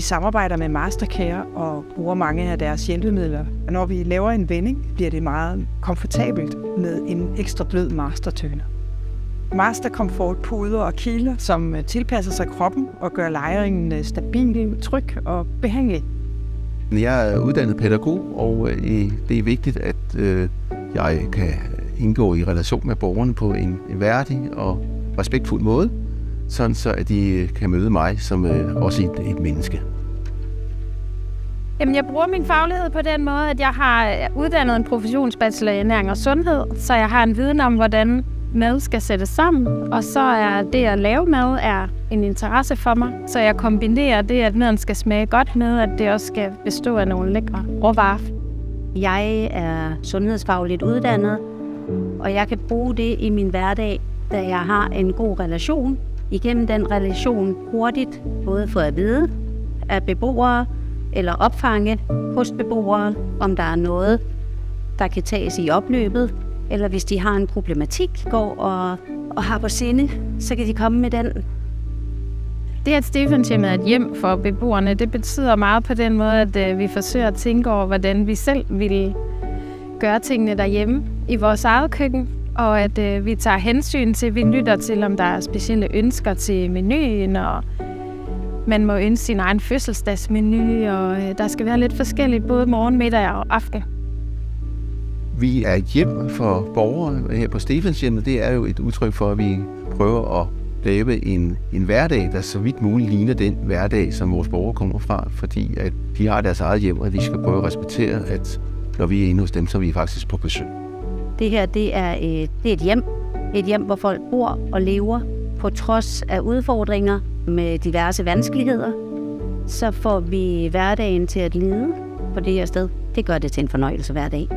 Vi samarbejder med Mastercare og bruger mange af deres hjælpemidler. Når vi laver en vending, bliver det meget komfortabelt med en ekstra blød mastertøner. Master Comfort puder og kiler, som tilpasser sig kroppen og gør lejringen stabil, tryg og behagelig. Jeg er uddannet pædagog, og det er vigtigt, at jeg kan indgå i relation med borgerne på en værdig og respektfuld måde, sådan så at de kan møde mig som også et menneske. Jamen, jeg bruger min faglighed på den måde, at jeg har uddannet en professionsbachelor i ernæring og sundhed, så jeg har en viden om, hvordan mad skal sættes sammen, og så er det at lave mad er en interesse for mig, så jeg kombinerer det, at maden skal smage godt med, at det også skal bestå af nogle lækre råvarer. Jeg er sundhedsfagligt uddannet, og jeg kan bruge det i min hverdag, da jeg har en god relation. Igennem den relation hurtigt både få at vide af beboere eller opfange hos beboere, om der er noget, der kan tages i opløbet, eller hvis de har en problematik, går og har på sinde, så kan de komme med den. Det, at Stefanshjemmet er et hjem for beboerne, det betyder meget på den måde, at vi forsøger at tænke over, hvordan vi selv vil gøre tingene derhjemme i vores eget køkken, og at vi tager hensyn til, vi lytter til, om der er specielle ønsker til menuen, og man må ønske sin egen fødselsdagsmenu, og der skal være lidt forskelligt både morgen, middag og aften. Vi er et hjem for borgere her på Stefanshjemmet. Det er jo et udtryk for, at vi prøver at lave en hverdag, der så vidt muligt ligner den hverdag, som vores borgere kommer fra, fordi at de har deres eget hjem, og de skal prøve at respektere, at når vi er inde hos dem, så er vi faktisk på besøg. Det her, det er et hjem. Et hjem, hvor folk bor og lever på trods af udfordringer med diverse vanskeligheder. Så får vi hverdagen til at lide på det her sted. Det gør det til en fornøjelse hver dag.